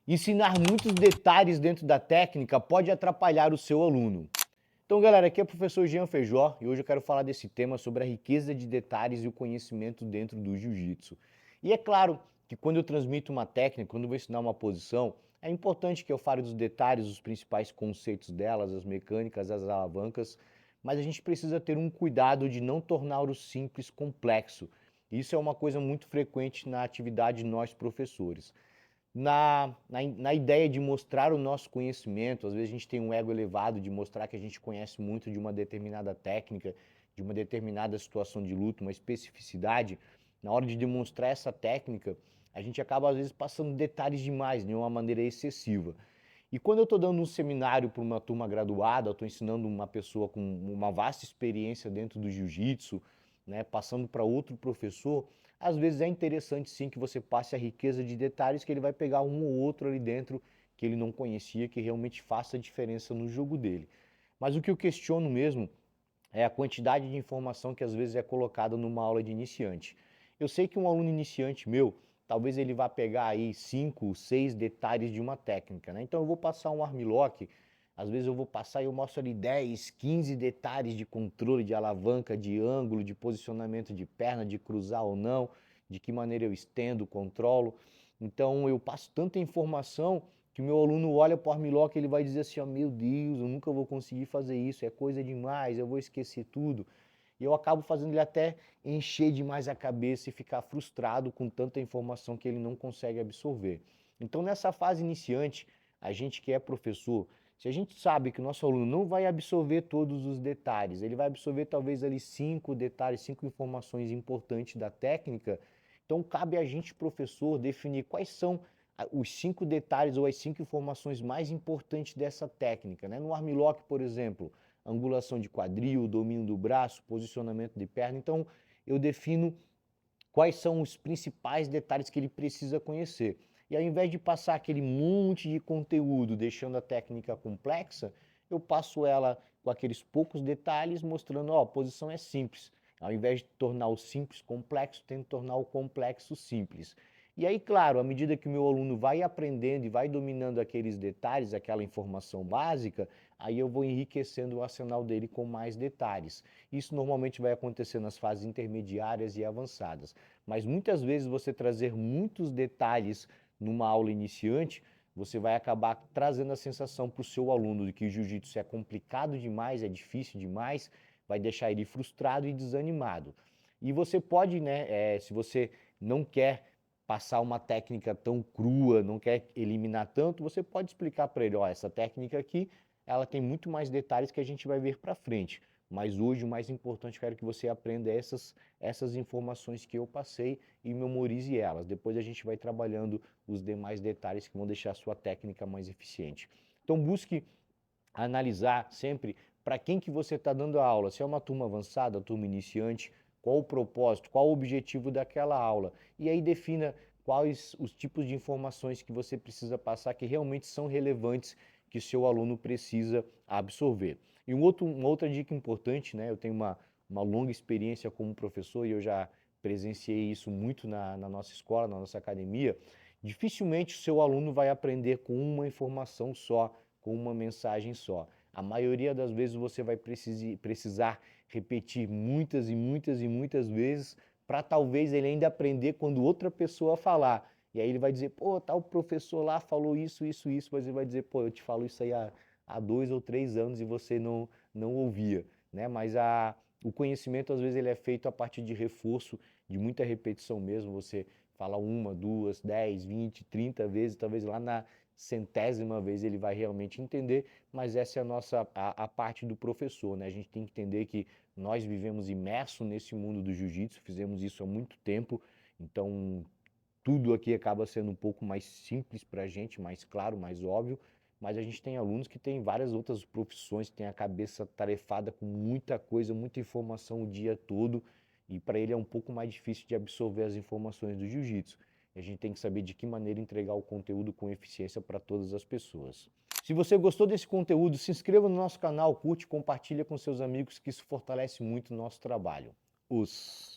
Ensinar muitos detalhes dentro da técnica pode atrapalhar o seu aluno. Então, galera, aqui é o professor Jean Feijó e hoje eu quero falar desse tema sobre a riqueza de detalhes e o conhecimento dentro do jiu-jitsu. E é claro que quando eu transmito uma técnica, quando eu vou ensinar uma posição, é importante que eu fale dos detalhes, os principais conceitos delas, as mecânicas, as alavancas, mas a gente precisa ter um cuidado de não tornar o simples complexo. Isso é uma coisa muito frequente na atividade de nós professores na ideia de mostrar o nosso conhecimento. Às vezes a gente tem um ego elevado de mostrar que a gente conhece muito de uma determinada técnica, de uma determinada situação de luta, uma especificidade. Na hora de demonstrar essa técnica, a gente acaba às vezes passando detalhes demais, de uma maneira excessiva. E quando eu estou dando um seminário para uma turma graduada, eu estou ensinando uma pessoa com uma vasta experiência dentro do jiu-jitsu, né, passando para outro professor, às vezes é interessante sim que você passe a riqueza de detalhes que ele vai pegar um ou outro ali dentro que ele não conhecia, que realmente faça diferença no jogo dele. Mas o que eu questiono mesmo é a quantidade de informação que às vezes é colocada numa aula de iniciante. Eu sei que um aluno iniciante meu, talvez ele vá pegar aí 5, 6 detalhes de uma técnica, né? Então eu vou passar um armlock, às vezes eu vou passar e eu mostro ali 10, 15 detalhes de controle, de alavanca, de ângulo, de posicionamento de perna, de cruzar ou não, de que maneira eu estendo, controlo. Então eu passo tanta informação que o meu aluno olha para o armlock e ele vai dizer assim, ó, meu Deus, eu nunca vou conseguir fazer isso, é coisa demais, eu vou esquecer tudo. E eu acabo fazendo ele até encher demais a cabeça e ficar frustrado com tanta informação que ele não consegue absorver. Então nessa fase iniciante, a gente que é professor, se a gente sabe que o nosso aluno não vai absorver todos os detalhes, ele vai absorver talvez ali 5 detalhes, 5 informações importantes da técnica, então cabe a gente, professor, definir quais são os 5 detalhes ou as 5 informações mais importantes dessa técnica, né? No armlock, por exemplo, angulação de quadril, domínio do braço, posicionamento de perna. Então, eu defino quais são os principais detalhes que ele precisa conhecer. E ao invés de passar aquele monte de conteúdo deixando a técnica complexa, eu passo ela com aqueles poucos detalhes mostrando, ó, a posição é simples. Ao invés de tornar o simples complexo, tento tornar o complexo simples. E aí, claro, à medida que o meu aluno vai aprendendo e vai dominando aqueles detalhes, aquela informação básica, aí eu vou enriquecendo o arsenal dele com mais detalhes. Isso normalmente vai acontecer nas fases intermediárias e avançadas. Mas muitas vezes você trazer muitos detalhes numa aula iniciante, você vai acabar trazendo a sensação para o seu aluno de que o jiu-jitsu é complicado demais, é difícil demais, vai deixar ele frustrado e desanimado. E você pode, né, se você não quer passar uma técnica tão crua, não quer eliminar tanto, você pode explicar para ele, ó, essa técnica aqui, ela tem muito mais detalhes que a gente vai ver para frente. Mas hoje o mais importante, eu quero que você aprenda essas informações que eu passei e memorize elas. Depois a gente vai trabalhando os demais detalhes que vão deixar a sua técnica mais eficiente. Então busque analisar sempre para quem que você está dando a aula, se é uma turma avançada, turma iniciante, qual o propósito, qual o objetivo daquela aula. E aí defina quais os tipos de informações que você precisa passar que realmente são relevantes, que seu aluno precisa absorver. E uma outra dica importante, né? Eu tenho uma longa experiência como professor e eu já presenciei isso muito na nossa escola, na nossa academia. Dificilmente o seu aluno vai aprender com uma informação só, com uma mensagem só. A maioria das vezes você vai precisar repetir muitas e muitas e muitas vezes para talvez ele ainda aprender quando outra pessoa falar. E aí ele vai dizer, pô, tal professor lá falou isso, isso, isso, mas ele vai dizer, pô, eu te falo isso aí há 2 ou 3 anos e você não ouvia, né? Mas o conhecimento às vezes ele é feito a partir de reforço, de muita repetição mesmo, você fala uma, duas, 10, 20, 30 vezes, talvez lá na centésima vez ele vai realmente entender, mas essa é a parte do professor, né? A gente tem que entender que nós vivemos imerso nesse mundo do jiu-jitsu, fizemos isso há muito tempo, então tudo aqui acaba sendo um pouco mais simples para a gente, mais claro, mais óbvio, mas a gente tem alunos que têm várias outras profissões, que têm a cabeça tarefada com muita coisa, muita informação o dia todo, e para ele é um pouco mais difícil de absorver as informações do jiu-jitsu. A gente tem que saber de que maneira entregar o conteúdo com eficiência para todas as pessoas. Se você gostou desse conteúdo, se inscreva no nosso canal, curte, compartilha com seus amigos, que isso fortalece muito o nosso trabalho. Os